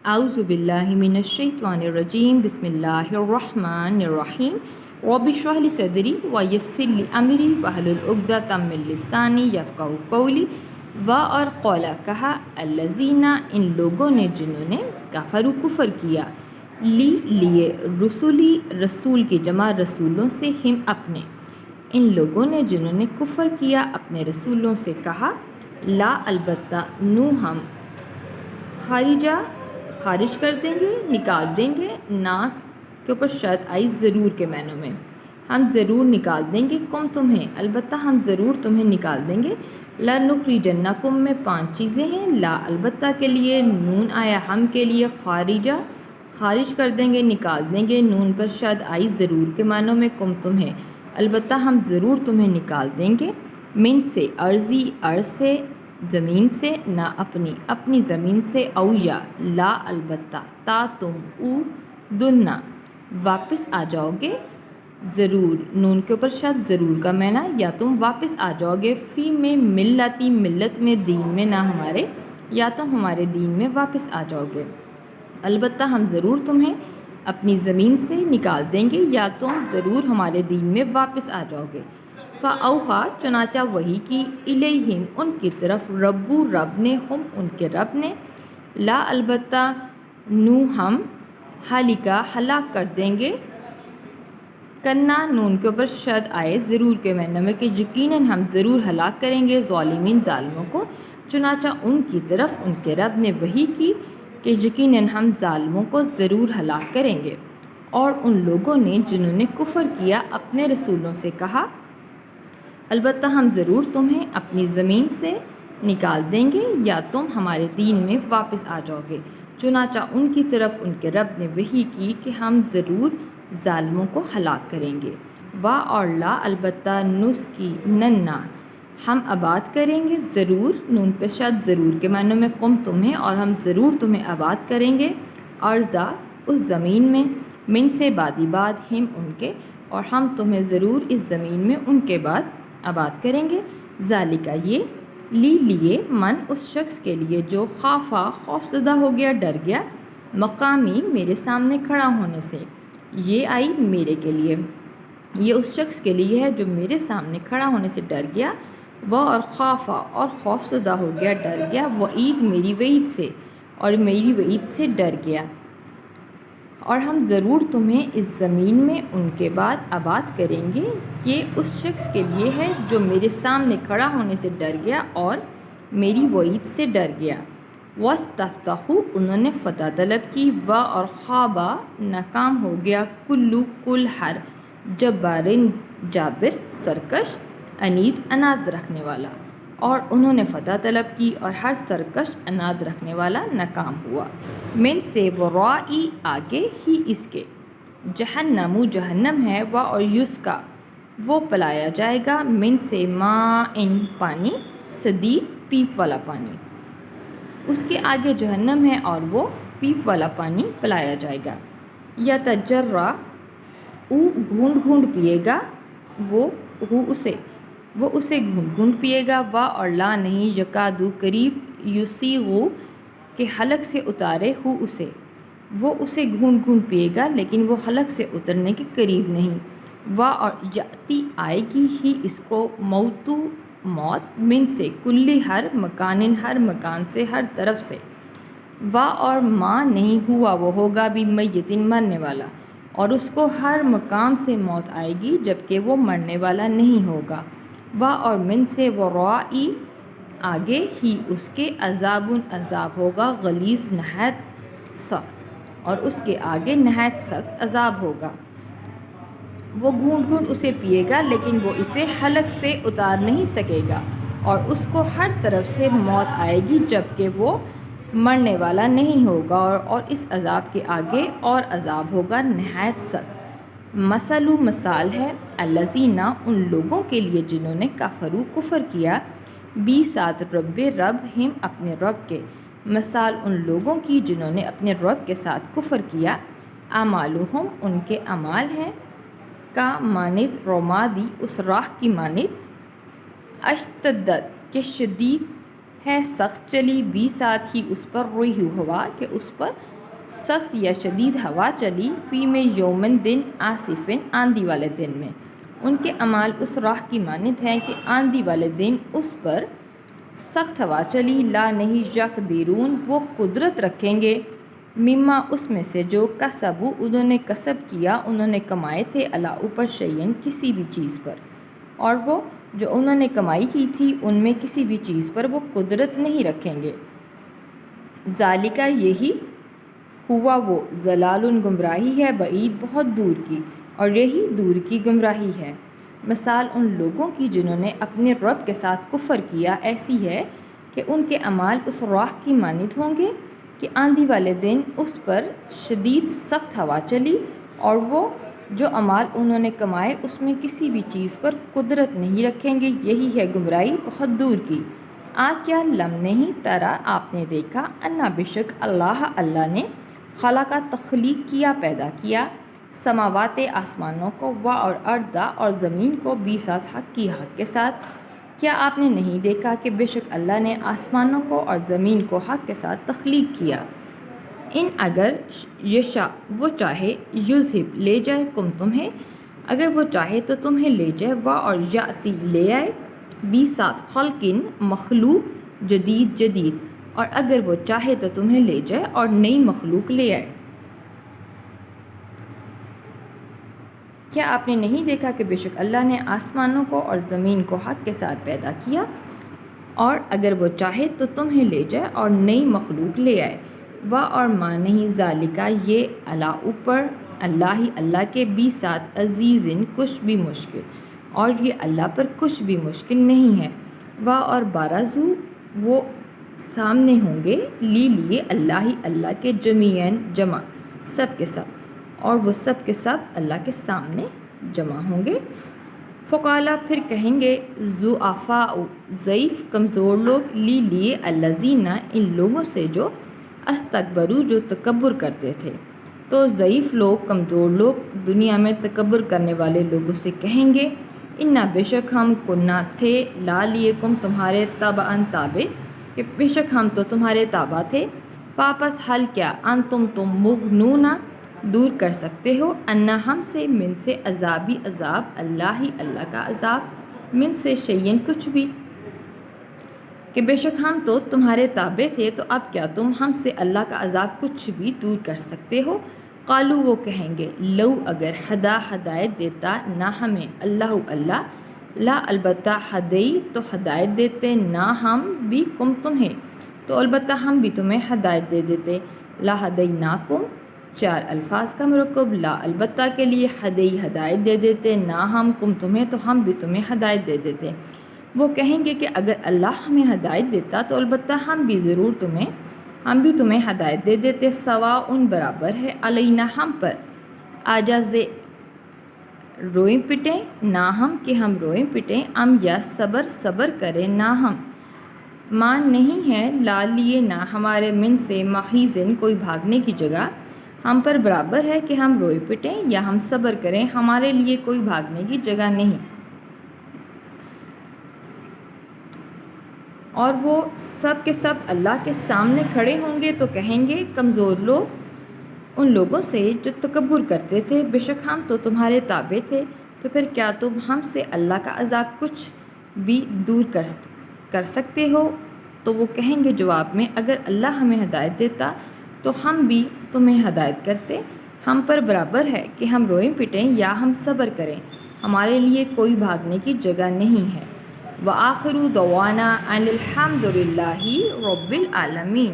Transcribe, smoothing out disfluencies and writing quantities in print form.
اعوذ باللہ من الشیطان الرجیم بسم اللہ الرحمن الرحیم رب اشرح لی صدری ویسر لی امری واحلل عقدۃ من لسانی یفقہوا قولی اور قولا کہا الذین ان لوگوں نے جنہوں نے کفروا کفر کیا لیے رسولی رسول کی جمع رسولوں سے ہم اپنے ان لوگوں نے جنہوں نے کفر کیا اپنے رسولوں سے کہا لا البتہ نو ہم خارج کر دیں گے نکال دیں گے نا کے اوپر شرط آئی ضرور کے معنوں میں ہم ضرور نکال دیں گے تمہیں البتہ ہم ضرور تمہیں نکال دیں گے لنخرجنکم میں 5 چیزیں ہیں لا البتہ کے لیے نون آیا ہم کے لیے خارج کر دیں گے نکال دیں گے نون پر شرط آئی ضرور کے معنوں میں تمہیں البتہ ہم ضرور تمہیں نکال دیں گے من سے ارض سے زمین سے نہ اپنی زمین سے او یا لا البتہ تا تم او دننا واپس آ جاؤ گے ضرور نون کے اوپر شد ضرور کا معنی یا تم واپس آ جاؤ گے فی میں ملت میں دین میں نہ ہمارے یا تم ہمارے دین میں واپس آ جاؤ گے البتہ ہم ضرور تمہیں اپنی زمین سے نکال دیں گے یا تم ضرور ہمارے دین میں واپس آ جاؤ گے فاوحا چنانچہ وحی کی الیہم ان کی طرف رب نے ہم ان کے رب نے لا البتہ نو ہم ہلاک کر دیں گے کنا نون کے اوپر شد آئے ضرور کے معنی میں کہ یقیناً ہم ضرور ہلاک کریں گے ظالمین ظالموں کو چنانچہ ان کی طرف ان کے رب نے وحی کی کہ یقیناً ہم ظالموں کو ضرور ہلاک کریں گے اور ان لوگوں نے جنہوں نے کفر کیا اپنے رسولوں سے کہا البتہ ہم ضرور تمہیں اپنی زمین سے نکال دیں گے یا تم ہمارے دین میں واپس آ جاؤ گے چنانچہ ان کی طرف ان کے رب نے وحی کی کہ ہم ضرور ظالموں کو ہلاک کریں گے اور لا البتہ نس کی ننا ہم آباد کریں گے ضرور نون پہ شد ضرور کے معنوں میں تمہیں اور ہم ضرور تمہیں آباد کریں گے ارضا اس زمین میں من سے بعد ہم ان کے اور ہم تمہیں ضرور اس زمین میں ان کے بعد آباد کریں گے ذالکہ یہ لیے من اس شخص کے لیے جو خوف زدہ ہو گیا ڈر گیا مقامی میرے سامنے کھڑا ہونے سے یہ آئی میرے کے لیے یہ اس شخص کے لیے ہے جو میرے سامنے کھڑا ہونے سے ڈر گیا اور خوف زدہ ہو گیا ڈر گیا وعید میری وعید سے اور میری وعید سے ڈر گیا اور ہم ضرور تمہیں اس زمین میں ان کے بعد آباد کریں گے یہ اس شخص کے لیے ہے جو میرے سامنے کھڑا ہونے سے ڈر گیا اور میری وعید سے ڈر گیا واستفتحوا انہوں نے فتح طلب کی اور خوابہ ناکام ہو گیا کل ہر جبارن جابر سرکش انید اناد رکھنے والا اور انہوں نے فتح طلب کی اور ہر سرکش اناد رکھنے والا ناکام ہوا من سے ورائی آگے ہی اس کے جہنم ہے اور یسقا وہ پلایا جائے گا من سے ان پانی سدید پیپ والا پانی اس کے آگے جہنم ہے اور وہ پیپ والا پانی پلایا جائے گا یا تجرا گھونٹ پیے گا وہ اسے گھونٹ پیے گا اور لا نہیں یکادو قریب یسیغو کہ حلق سے اتارے اسے وہ اسے گھونٹ پیے گا لیکن وہ حلق سے اترنے کے قریب نہیں اور یاتی آئے گی ہی اس کو موت من سے کلی ہر مکان سے ہر طرف سے اور ماں نہیں ہوا وہ ہوگا بھی میتن مرنے والا اور اس کو ہر مقام سے موت آئے گی جبکہ وہ مرنے والا نہیں ہوگا اور من سے ورائی آگے ہی اس کے عذاب ہوگا غلیظ نہایت سخت اور اس کے آگے نہایت سخت عذاب ہوگا وہ گھونٹ اسے پیے گا لیکن وہ اسے حلق سے اتار نہیں سکے گا اور اس کو ہر طرف سے موت آئے گی جبکہ وہ مرنے والا نہیں ہوگا اور اس عذاب کے آگے اور عذاب ہوگا نہایت سخت مثال ہے الذین ان لوگوں کے لیے جنہوں نے کفر کیا ساتھ رب ہم اپنے رب کے مثال ان لوگوں کی جنہوں نے اپنے رب کے ساتھ کفر کیا اعمالہم ان کے اعمال ہیں کا مانند رمادی اس راہ کی مانند اشتدت کے شدید ہے سخت چلی بھی ساتھ ہی اس پر ریح ہوا کہ اس پر سخت یا شدید ہوا چلی فی میں یومن دن آصفن آندھی والے دن میں. ان کے اعمال اس راہ کی مانند ہیں کہ آندھی والے دن اس پر سخت ہوا چلی. لا نہیں یقدرون وہ قدرت رکھیں گے مما اس میں سے جو کسبو انہوں نے کسب کیا انہوں نے کمائے تھے الا اوپر شیئن کسی بھی چیز پر. اور وہ جو انہوں نے کمائی کی تھی ان میں کسی بھی چیز پر وہ قدرت نہیں رکھیں گے. ذالکہ یہی ہوا وہ ضلال گمراہی ہے بعید بہت دور کی اور یہی دور کی گمراہی ہے. مثال ان لوگوں کی جنہوں نے اپنے رب کے ساتھ کفر کیا ایسی ہے کہ ان کے اعمال اس راہ کی مانند ہوں گے کہ آندھی والے دن اس پر شدید سخت ہوا چلی اور وہ جو اعمال انہوں نے کمائے اس میں کسی بھی چیز پر قدرت نہیں رکھیں گے. یہی ہے گمراہی بہت دور کی. کیا لم نہیں ترا آپ نے دیکھا انا بے شک اللہ نے خلقہ تخلیق کیا پیدا کیا سماوات آسمانوں کو و اور ارضا اور زمین کو بھی ساتھ حق کی حق کے ساتھ. کیا آپ نے نہیں دیکھا کہ بے شک اللہ نے آسمانوں کو اور زمین کو حق کے ساتھ تخلیق کیا. ان اگر یشا وہ چاہے یذہب لے جائے کم تمہیں اگر وہ چاہے تو تمہیں لے جائے و اور یاتی لے آئے بھی ساتھ خلقن مخلوق جدید اور اگر وہ چاہے تو تمہیں لے جائے اور نئی مخلوق لے آئے. کیا آپ نے نہیں دیکھا کہ بے شک اللہ نے آسمانوں کو اور زمین کو حق کے ساتھ پیدا کیا اور اگر وہ چاہے تو تمہیں لے جائے اور نئی مخلوق لے آئے. و اور ماں نہیں ذالکہ یہ اللہ اوپر اللہ ہی اللہ کے بھی ساتھ عزیزن کچھ بھی مشکل اور یہ اللہ پر کچھ بھی مشکل نہیں ہے. و اور بارزو وہ سامنے ہوں گے لیے اللہ ہی اللہ کے جمیعاً جمع سب کے سب اور وہ سب کے سب اللہ کے سامنے جمع ہوں گے. فقالا پھر کہیں گے ضعفاء ضعیف کمزور لوگ لیے الذین ان لوگوں سے جو استکبروا جو تکبر کرتے تھے. تو ضعیف لوگ کمزور لوگ دنیا میں تکبر کرنے والے لوگوں سے کہیں گے انا بے شک ہم کنا تھے لا لیے کم تمہارے تبعاً تابع کہ بے شک ہم تو تمہارے تابع تھے. واپس حل کیا انتم تم مغنون دور کر سکتے ہو انا ہم سے من سے عذابی عذاب اللہ ہی اللہ کا عذاب من سے شیئن کچھ بھی کہ بے شک ہم تو تمہارے تابع تھے تو اب کیا تم ہم سے اللہ کا عذاب کچھ بھی دور کر سکتے ہو. قالو وہ کہیں گے لو اگر ہدایت دیتا نہ ہمیں اللہ لا البتہ ہدئی تو ہدایت دیتے نہ ہم بھی کم تمہیں تو البتہ ہم بھی تمہیں ہدایت دے دیتے. لا ہدیناکم 4 الفاظ کا مرکب لا البتہ کے لیے ہدئی ہدایت دے دیتے نہ ہم کم تمہیں تو ہم بھی تمہیں ہدایت دے دیتے. وہ کہیں گے کہ اگر اللہ ہمیں ہدایت دیتا تو البتہ ہم بھی تمہیں ہدایت دے دیتے. سواء برابر ہے علینا ہم پر آجاز روئیں پٹیں نہ ہم کہ ہم روئیں پٹیں ام یا صبر کریں نہ ہم مان نہیں ہے لا لیے نہ ہمارے من سے محیزن کوئی بھاگنے کی جگہ ہم پر برابر ہے کہ ہم روئیں پٹیں یا ہم صبر کریں ہمارے لیے کوئی بھاگنے کی جگہ نہیں. اور وہ سب کے سب اللہ کے سامنے کھڑے ہوں گے تو کہیں گے کمزور لوگ ان لوگوں سے جو تکبر کرتے تھے بے شک ہم تو تمہارے تابع تھے تو پھر کیا تم ہم سے اللہ کا عذاب کچھ بھی دور کر سکتے ہو. تو وہ کہیں گے جواب میں اگر اللہ ہمیں ہدایت دیتا تو ہم بھی تمہیں ہدایت کرتے. ہم پر برابر ہے کہ ہم روئیں پٹیں یا ہم صبر کریں ہمارے لیے کوئی بھاگنے کی جگہ نہیں ہے. وآخر دعوانا ان الحمد للہ رب العالمین.